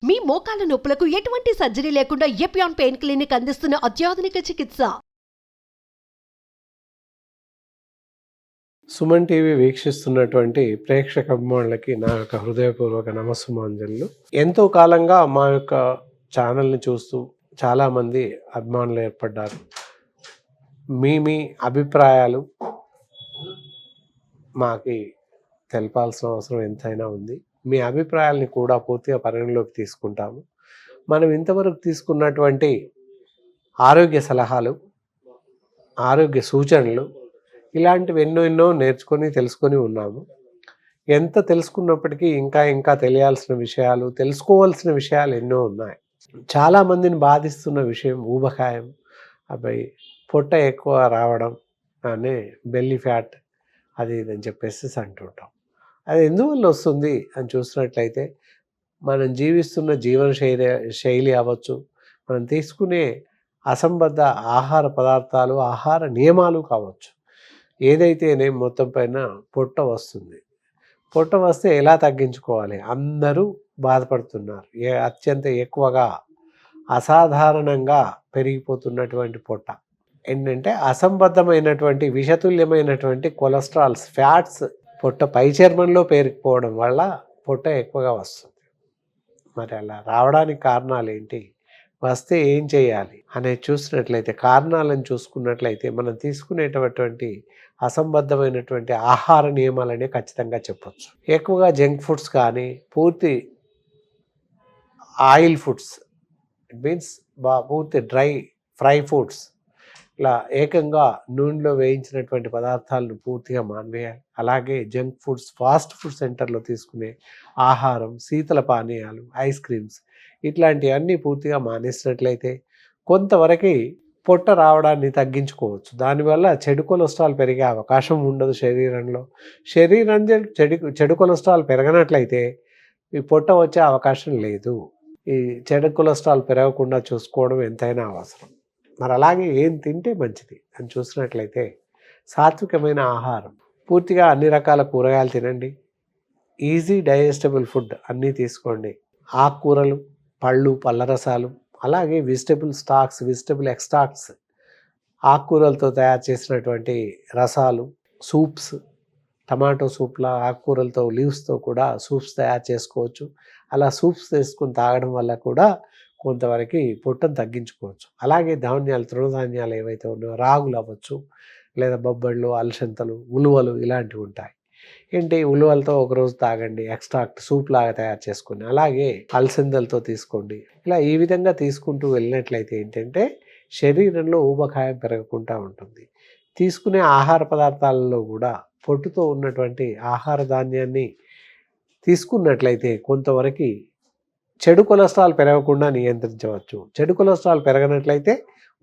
మీ మోకాల నొప్పులకు ఎటువంటి సర్జరీ లేకుండా ఎపియాన్ పెయిన్ క్లినిక్ అందిస్తున్న అత్యాధునిక చికిత్స. సుమన్ టీవీ వీక్షిస్తున్నటువంటి ప్రేక్షక అభిమానులకి నా యొక్క హృదయపూర్వక నమస్సుమాంజలు. ఎంతో కాలంగా మా యొక్క ఛానల్ని చూస్తూ చాలామంది అభిమానులు ఏర్పడ్డారు. మీ అభిప్రాయాలు మాకి తెలపాల్సిన అవసరం ఎంతైనా ఉంది. మీ అభిప్రాయాలని కూడా పూర్తిగా పరిగణలోకి తీసుకుంటాము. మనం ఇంతవరకు తీసుకున్నటువంటి ఆరోగ్య సలహాలు, ఆరోగ్య సూచనలు ఇలాంటివి ఎన్నో నేర్చుకొని తెలుసుకొని ఉన్నాము. ఎంత తెలుసుకున్నప్పటికీ ఇంకా తెలియాల్సిన విషయాలు, తెలుసుకోవాల్సిన విషయాలు ఎన్నో ఉన్నాయి. చాలామందిని బాధిస్తున్న విషయం ఊబకాయం, అబ్బాయి పొట్ట ఎక్కువ రావడం అనే బెల్లీ ఫ్యాట్ అది ఇదని చెప్పేసి అంటుంటాం. అది ఎందువల్ల వస్తుంది అని చూసినట్లయితే మనం జీవిస్తున్న జీవన శైలి అవ్వచ్చు, మనం తీసుకునే అసంబద్ధ ఆహార పదార్థాలు, ఆహార నియమాలు కావచ్చు. ఏదైతేనే మొత్తం పైన పొట్ట వస్తుంది. పొట్ట వస్తే ఎలా తగ్గించుకోవాలి? అందరూ బాధపడుతున్నారు. అత్యంత ఎక్కువగా అసాధారణంగా పెరిగిపోతున్నటువంటి పొట్ట ఏంటంటే అసంబద్ధమైనటువంటి విషతుల్యమైనటువంటి కొలెస్ట్రాల్స్, ఫ్యాట్స్ పొట్ట పై చర్మంలో పేరుకుపోవడం వల్ల పొట్ట ఎక్కువగా వస్తుంది. మరి అలా రావడానికి కారణాలు ఏంటి, వస్తే ఏం చేయాలి అనేది చూసినట్లయితే, కారణాలను చూసుకున్నట్లయితే మనం తీసుకునేటటువంటి అసంబద్ధమైనటువంటి ఆహార నియమాలనే ఖచ్చితంగా చెప్పొచ్చు. ఎక్కువగా జంక్ ఫుడ్స్ కానీ, పూర్తి ఆయిల్ ఫుడ్స్, ఇట్ మీన్స్ పూర్తి ఫ్రై ఫుడ్స్, ఇలా ఏకంగా నూనెలో వేయించినటువంటి పదార్థాలను పూర్తిగా మానివేయాలి. అలాగే జంక్ ఫుడ్స్, ఫాస్ట్ ఫుడ్ సెంటర్లో తీసుకునే ఆహారం, శీతల పానీయాలు, ఐస్ క్రీమ్స్ ఇట్లాంటివన్నీ పూర్తిగా మానేసినట్లయితే కొంతవరకు పొట్ట రావడాన్ని తగ్గించుకోవచ్చు. దానివల్ల చెడు కొలెస్ట్రాల్ పెరిగే అవకాశం ఉండదు శరీరంలో. చెడు కొలెస్ట్రాల్ పెరగనట్లయితే ఈ పొట్ట వచ్చే అవకాశం లేదు. ఈ చెడు కొలెస్ట్రాల్ పెరగకుండా చూసుకోవడం ఎంతైనా అవసరం. మరి అలాగే ఏం తింటే మంచిది అని చూసినట్లయితే సాత్వికమైన ఆహారం, పూర్తిగా అన్ని రకాల కూరగాయలు తినండి. ఈజీ డైజెస్టబుల్ ఫుడ్ అన్నీ తీసుకోండి. ఆకుకూరలు, పళ్ళు, పళ్ళ రసాలు, అలాగే వెజిటబుల్ స్టాక్స్, వెజిటబుల్ ఎక్స్ట్రాక్ట్స్, ఆకుకూరలతో తయారు చేసినటువంటి రసాలు, సూప్స్, టమాటో సూప్లా ఆకుకూరలతో లీవ్స్తో కూడా సూప్స్ తయారు చేసుకోవచ్చు. అలా సూప్స్ చేసుకుని తాగడం వల్ల కూడా కొంతవరకు పొట్టను తగ్గించుకోవచ్చు. అలాగే ధాన్యాలు, తృణధాన్యాలు ఏవైతే ఉన్నాయో, రాగులు అవ్వచ్చు, లేదా బొబ్బళ్ళు, అలసంతలు, ఉలువలు ఇలాంటివి ఉంటాయి. ఏంటి, ఉలువలతో ఒకరోజు తాగండి, ఎక్స్ట్రాక్ట్ సూప్ లాగా తయారు చేసుకుని. అలాగే అలసందలతో తీసుకోండి. ఇలా ఈ విధంగా తీసుకుంటూ వెళ్ళినట్లయితే ఏంటంటే శరీరంలో ఊబకాయం పెరగకుండా ఉంటుంది. తీసుకునే ఆహార పదార్థాలలో కూడా పొట్టుతో ఉన్నటువంటి ఆహార ధాన్యాన్ని తీసుకున్నట్లయితే కొంతవరకు చెడు కొలెస్ట్రాల్ పెరగకుండా నియంత్రించవచ్చు. చెడు కొలెస్ట్రాల్ పెరగనట్లయితే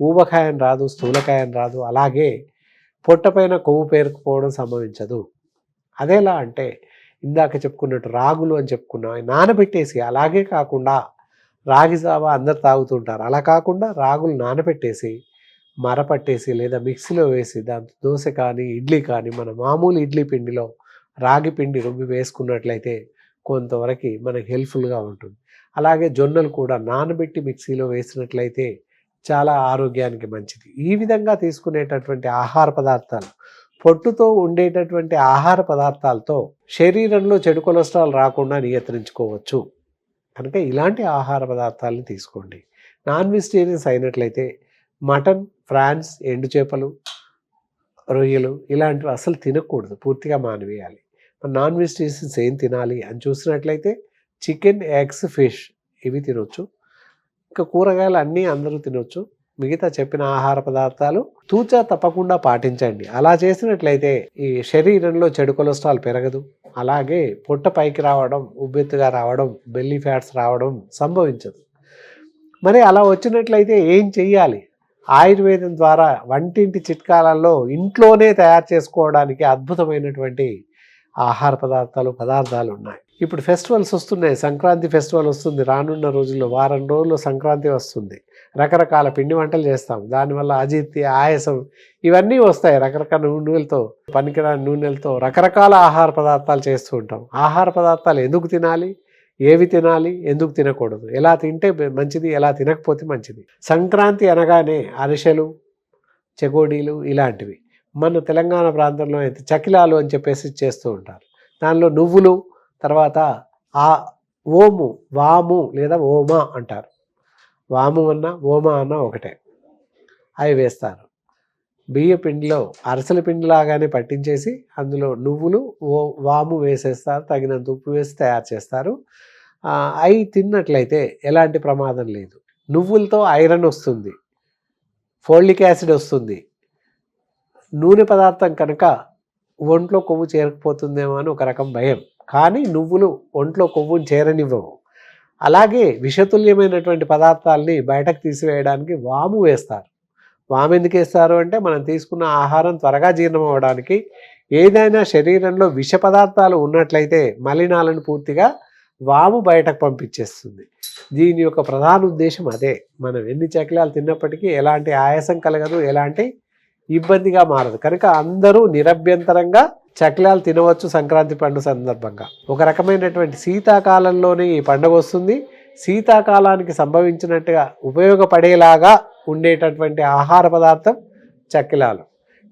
ఊబకాయం రాదు, స్థూలకాయం రాదు, అలాగే పొట్టపైన కొవ్వు పేరుకుపోవడం సంభవించదు. అదేలా అంటే ఇందాక చెప్పుకున్నట్టు రాగులు అని చెప్పుకున్నాం, నానబెట్టేసి, అలాగే కాకుండా రాగి జావా అందరు తాగుతుంటారు, అలా కాకుండా రాగులు నానబెట్టేసి మరపట్టేసి లేదా మిక్సీలో వేసి దాంతో దోశ కానీ ఇడ్లీ కానీ మన మామూలు ఇడ్లీ పిండిలో రాగి పిండి రుబ్బి వేసుకున్నట్లయితే కొంతవరకు మనకి హెల్ప్ఫుల్గా ఉంటుంది. అలాగే జొన్నలు కూడా నానబెట్టి మిక్సీలో వేసినట్లయితే చాలా ఆరోగ్యానికి మంచిది. ఈ విధంగా తీసుకునేటటువంటి ఆహార పదార్థాలు, పొట్టుతో ఉండేటటువంటి ఆహార పదార్థాలతో శరీరంలో చెడు కొలెస్ట్రాల్ రాకుండా నియంత్రించుకోవచ్చు. కనుక ఇలాంటి ఆహార పదార్థాలను తీసుకోండి. నాన్ వెజిటేరియన్స్ అయినట్లయితే మటన్, ఫ్రాన్స్, ఎండు చేపలు, రొయ్యలు ఇలాంటివి అసలు తినకూడదు, పూర్తిగా మానివేయాలి. నాన్ వెజిటేరియన్స్ ఏం తినాలి అని చూసినట్లయితే చికెన్, ఎగ్స్, ఫిష్ ఇవి తినొచ్చు. ఇంకా కూరగాయలు అన్నీ అందరూ తినొచ్చు. మిగతా చెప్పిన ఆహార పదార్థాలు తూచా తప్పకుండా పాటించండి. అలా చేసినట్లయితే ఈ శరీరంలో చెడు కొలెస్ట్రాల్ పెరగదు. అలాగే పొట్ట పైకి రావడం, ఉబ్బెత్తుగా రావడం, బెల్లీ ఫ్యాట్స్ రావడం సంభవించదు. మరి అలా వచ్చినట్లయితే ఏం చెయ్యాలి? ఆయుర్వేదం ద్వారా వంటింటి చిట్కాలలో ఇంట్లోనే తయారు చేసుకోవడానికి అద్భుతమైనటువంటి ఆహార పదార్థాలు ఉన్నాయి. ఇప్పుడు ఫెస్టివల్స్ వస్తున్నాయి. సంక్రాంతి ఫెస్టివల్ వస్తుంది రానున్న రోజుల్లో, వారం రోజుల్లో సంక్రాంతి వస్తుంది. రకరకాల పిండి వంటలు చేస్తాం. దానివల్ల అజీర్తి, ఆయాసం ఇవన్నీ వస్తాయి. రకరకాల నూనెలతో, పనికిరాని నూనెలతో రకరకాల ఆహార పదార్థాలు చేస్తూ ఉంటాం. ఆహార పదార్థాలు ఎందుకు తినాలి, ఏవి తినాలి, ఎందుకు తినకూడదు, ఎలా తింటే మంచిది, ఎలా తినకపోతే మంచిది. సంక్రాంతి అనగానే అరిసెలు, చెకోడీలు ఇలాంటివి. మన తెలంగాణ ప్రాంతంలో అయితే చకిలాలు అని చెప్పేసి చేస్తూ ఉంటారు. దానిలో నువ్వులు, తర్వాత ఆ ఓము, వాము లేదా ఓమా అంటారు. వాము అన్నా ఓమా అన్నా ఒకటే, అవి వేస్తారు. బియ్య పిండిలో అరసల పిండిలాగానే పట్టించేసి అందులో నువ్వులు, వాము వేసేస్తారు, తగినంత ఉప్పు వేసి తయారు చేస్తారు. అవి తిన్నట్లయితే ఎలాంటి ప్రమాదం లేదు. నువ్వులతో ఐరన్ వస్తుంది, ఫోలిక్ యాసిడ్ వస్తుంది. నూనె పదార్థం కనుక ఒంట్లో కొవ్వు చేరకపోతుందేమో అని ఒక రకం భయం, కానీ నువ్వులు ఒంట్లో కొవ్వును చేరనివ్వవు. అలాగే విషతుల్యమైనటువంటి పదార్థాలని బయటకు తీసివేయడానికి వాము వేస్తారు. వాము ఎందుకు వేస్తారు అంటే మనం తీసుకున్న ఆహారం త్వరగా జీర్ణం అవ్వడానికి. ఏదైనా శరీరంలో విష పదార్థాలు ఉన్నట్లయితే మలినాలను పూర్తిగా వాము బయటకు పంపించేస్తుంది. దీని యొక్క ప్రధాన ఉద్దేశం అదే. మనం ఎన్ని చకిలాలు తిన్నప్పటికీ ఎలాంటి ఆయాసం కలగదు, ఎలాంటి ఇబ్బందిగా మారదు. కనుక అందరూ నిరభ్యంతరంగా చకిలాలు తినవచ్చు సంక్రాంతి పండుగ సందర్భంగా. ఒక రకమైనటువంటి శీతాకాలంలోనే ఈ పండుగ వస్తుంది. శీతాకాలానికి సంభవించినట్టుగా ఉపయోగపడేలాగా ఉండేటటువంటి ఆహార పదార్థం చకిలాలు.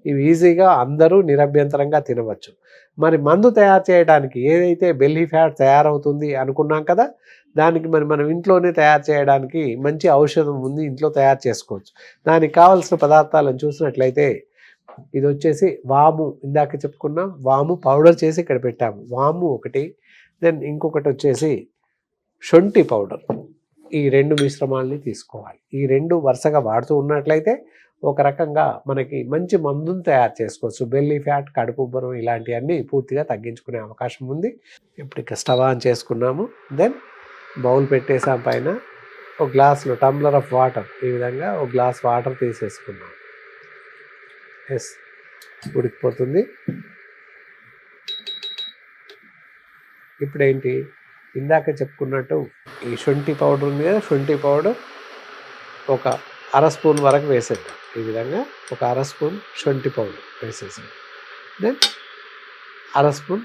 ఇవి ఈజీగా అందరూ నిరభ్యంతరంగా తినవచ్చు. మరి మందు తయారు చేయడానికి ఏదైతే బెల్లీ ఫ్యాట్ తయారవుతుంది అనుకున్నాం కదా, దానికి మనం ఇంట్లోనే తయారు చేయడానికి మంచి ఔషధం ఉంది, ఇంట్లో తయారు చేసుకోవచ్చు. దానికి కావాల్సిన పదార్థాలను చూసినట్లయితే ఇది వచ్చేసి వాము, ఇందాక చెప్పుకున్నాం, వాము పౌడర్ చేసి ఇక్కడ పెట్టాము. వాము ఒకటి, దెన్ ఇంకొకటి వచ్చేసి శొంఠి పౌడర్. ఈ రెండు మిశ్రమాలని తీసుకోవాలి. ఈ రెండు వరుసగా వాడుతూ ఉన్నట్లయితే ఒక రకంగా మనకి మంచి మందును తయారు చేసుకోవచ్చు. బెల్లీ ఫ్యాట్, కడుపు ఉబ్బరం ఇలాంటివన్నీ పూర్తిగా తగ్గించుకునే అవకాశం ఉంది. ఇప్పుడు ఇక స్టవ్ ఆన్ చేసుకున్నాము. దెన్ బౌల్ పెట్టేసాం, పైన ఒక గ్లాసులో టంబ్లర్ ఆఫ్ వాటర్, ఈ విధంగా ఒక గ్లాస్ వాటర్ తీసేసుకున్నాం. ఎస్, ఉడికిపోతుంది. ఇప్పుడేంటి, ఇందాక చెప్పుకున్నట్టు ఈ శొంఠి పౌడర్ ఉంది కదా, శొంఠి పౌడర్ ఒక అర స్పూన్ వరకు వేసేద్దాం. ఈ విధంగా ఒక అర స్పూన్ శొంఠి పౌడర్ వేసేసాం. దెన్ అర స్పూన్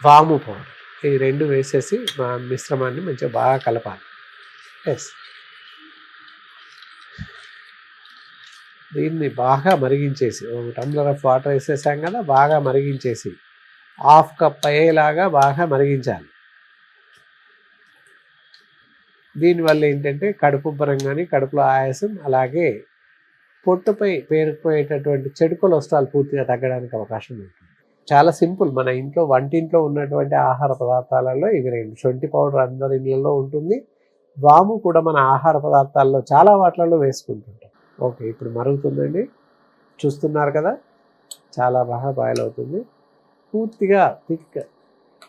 వాము పౌడర్, ఈ రెండు వేసేసి మా మిశ్రమాన్ని మంచిగా బాగా కలపాలి. ఎస్, దీన్ని బాగా మరిగించేసి, ఒక టంబ్లర్ ఆఫ్ వాటర్ వేసేసాం కదా, బాగా మరిగించేసి హాఫ్ కప్ అయ్యేలాగా బాగా మరిగించాలి. దీనివల్ల ఏంటంటే కడుపుబ్బరం కానీ, కడుపులో ఆయాసం, అలాగే పొట్టుపై పేరుకుపోయేటటువంటి చెడు కొలెస్ట్రాల్ పూర్తిగా తగ్గడానికి అవకాశం ఉంటుంది. చాలా సింపుల్. మన ఇంట్లో వంటింట్లో ఉన్నటువంటి ఆహార పదార్థాలలో ఇవి రెండు. శొంఠి పౌడర్ అందరి ఇళ్ళల్లో ఉంటుంది, వాము కూడా మన ఆహార పదార్థాల్లో చాలా వాటిలలో వేసుకుంటుంటాం. ఓకే, ఇప్పుడు మరుగుతుందండి, చూస్తున్నారు కదా, చాలా బాగా బాయిల్ అవుతుంది. పూర్తిగా థిక్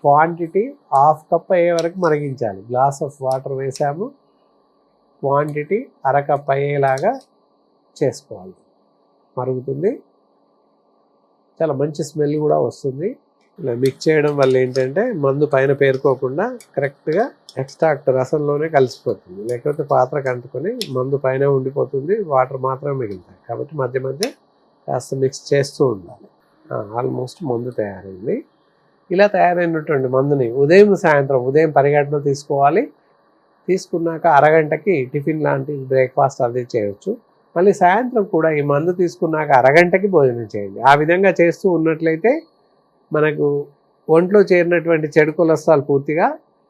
క్వాంటిటీ హాఫ్ కప్ అయ్యే వరకు మరిగించాలి. గ్లాస్ ఆఫ్ వాటర్ వేసాము, క్వాంటిటీ అరకప్ అయ్యేలాగా చేసుకోవాలి. మరుగుతుంది, చాలా మంచి స్మెల్ కూడా వస్తుంది. ఇలా మిక్స్ చేయడం వల్ల ఏంటంటే మందు పైన పేరుకోకుండా కరెక్ట్గా ఎక్స్ట్రాక్ట్ రసంలోనే కలిసిపోతుంది. లేకపోతే పాత్రకు అంటుకొని మందు పైన ఉండిపోతుంది, వాటర్ మాత్రమే మిగులుతాయి. కాబట్టి మధ్య మధ్య కాస్త మిక్స్ చేస్తూ ఉండాలి. ఆల్మోస్ట్ మందు తయారైంది. ఇలా తయారైనటువంటి మందుని ఉదయం పరిగెట్టలో తీసుకోవాలి. తీసుకున్నాక అరగంటకి టిఫిన్ లాంటి బ్రేక్ఫాస్ట్ అది చేయొచ్చు. మళ్ళీ సాయంత్రం కూడా ఈ మందు తీసుకున్నాక అరగంటకి భోజనం చేయండి. ఆ విధంగా చేస్తూ ఉన్నట్లయితే మనకు ఒంట్లో చేరినటువంటి చెడు కొలెస్ట్రాల్ పూర్తిగా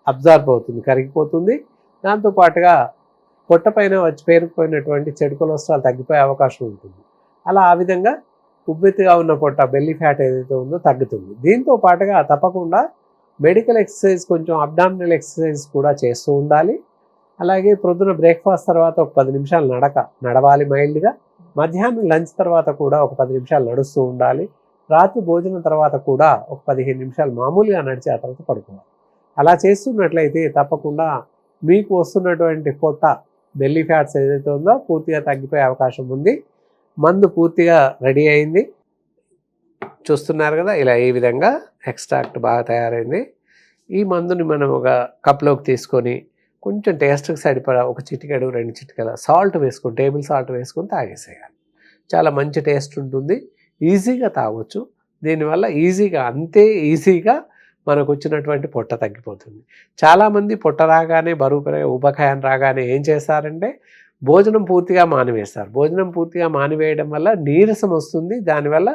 అబ్జార్బ్ అవుతుంది, కరిగిపోతుంది. దాంతోపాటుగా పొట్టపైన వచ్చి పేరుకుపోయినటువంటి చెడు కొలెస్ట్రాల్ తగ్గిపోయే అవకాశం ఉంటుంది. అలా ఆ విధంగా ఉబ్బెత్తుగా ఉన్న పొట్ట, బెల్లీ ఫ్యాట్ ఏదైతే ఉందో తగ్గుతుంది. దీంతో పాటుగా తప్పకుండా మెడికల్ ఎక్సర్సైజ్, కొంచెం అబ్డామినల్ ఎక్సర్సైజ్ కూడా చేస్తూ ఉండాలి. అలాగే ప్రొద్దున బ్రేక్ఫాస్ట్ తర్వాత ఒక 10 నిమిషాలు నడవాలి మైల్డ్గా. మధ్యాహ్నం లంచ్ తర్వాత కూడా ఒక 10 నిమిషాలు నడుస్తూ ఉండాలి. రాత్రి భోజనం తర్వాత కూడా ఒక 15 నిమిషాలు మామూలుగా నడిచి ఆ తర్వాత పడుకోవాలి. అలా చేస్తున్నట్లయితే తప్పకుండా మీకు వస్తున్నటువంటి పొట్ట, బెల్లీ ఫ్యాట్స్ ఏదైతే ఉందో పూర్తిగా తగ్గిపోయే అవకాశం ఉంది. మందు పూర్తిగా రెడీ అయింది, చూస్తున్నారు కదా. ఇలా ఈ విధంగా ఎక్స్ట్రాక్ట్ బాగా తయారైంది. ఈ మందుని మనం ఒక కప్లోకి తీసుకొని కొంచెం టేస్ట్కి సరిపడా ఒక చిటికెడు 2 చిటికెల సాల్ట్ వేసుకొని, టేబుల్ సాల్ట్ వేసుకొని తాగేసేయాలి. చాలా మంచి టేస్ట్ ఉంటుంది, ఈజీగా తాగొచ్చు. దీనివల్ల అంతే ఈజీగా మనకు వచ్చినటువంటి పొట్ట తగ్గిపోతుంది. చాలామంది పొట్ట రాగానే బరువు పెరిగే ఊబకాయం రాగానే ఏం చేస్తారంటే భోజనం పూర్తిగా మానివేస్తారు. భోజనం పూర్తిగా మానివేయడం వల్ల నీరసం వస్తుంది, దానివల్ల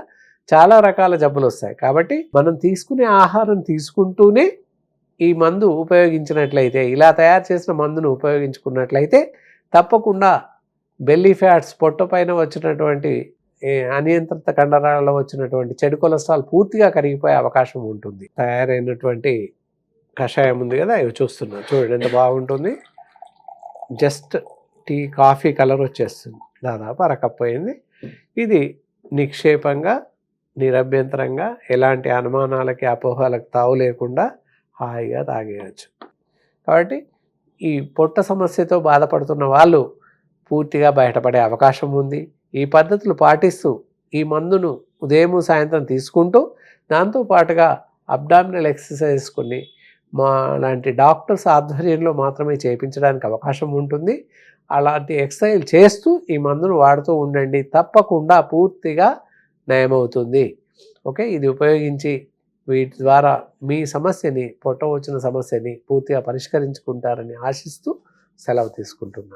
చాలా రకాల జబ్బులు వస్తాయి. కాబట్టి మనం తీసుకునే ఆహారం తీసుకుంటూనే ఈ మందు ఉపయోగించినట్లయితే, ఇలా తయారు చేసిన మందును ఉపయోగించుకున్నట్లయితే తప్పకుండా బెల్లీ ఫ్యాట్స్, పొట్ట పైన వచ్చినటువంటి అనియంత్రిత కండరాలలో వచ్చినటువంటి చెడు కొలెస్ట్రాల్ పూర్తిగా కరిగిపోయే అవకాశం ఉంటుంది. తయారైనటువంటి కషాయం ఉంది కదా, ఇవి చూస్తున్నాం, చూడండి ఎంత బాగుంటుంది. జస్ట్ టీ కాఫీ కలర్ వచ్చేస్తుంది, దాదాపు అరకప్పు అయింది. ఇది నిక్షేపంగా నిరభ్యంతరంగా ఎలాంటి అనుమానాలకి అపోహలకు తావు లేకుండా హాయిగా తాగేయచ్చు. కాబట్టి ఈ పొట్ట సమస్యతో బాధపడుతున్న వాళ్ళు పూర్తిగా బయటపడే అవకాశం ఉంది. ఈ పద్ధతులు పాటిస్తూ ఈ మందును ఉదయం సాయంత్రం తీసుకుంటూ దాంతో పాటుగా అబ్డామినల్ ఎక్సర్సైజెస్ కొన్ని మా లాంటి డాక్టర్స్ ఆధ్వర్యంలో మాత్రమే చేయించడానికి అవకాశం ఉంటుంది. అలాంటి ఎక్సర్సైజ్ చేస్తూ ఈ మందును వాడుతూ ఉండండి, తప్పకుండా పూర్తిగా నయమవుతుంది. ఓకే, ఇది ఉపయోగించి వీటి ద్వారా మీ సమస్యని, పొట్ట వచ్చిన సమస్యని పూర్తిగా పరిష్కరించుకుంటారని ఆశిస్తూ సెలవు తీసుకుంటున్నాను.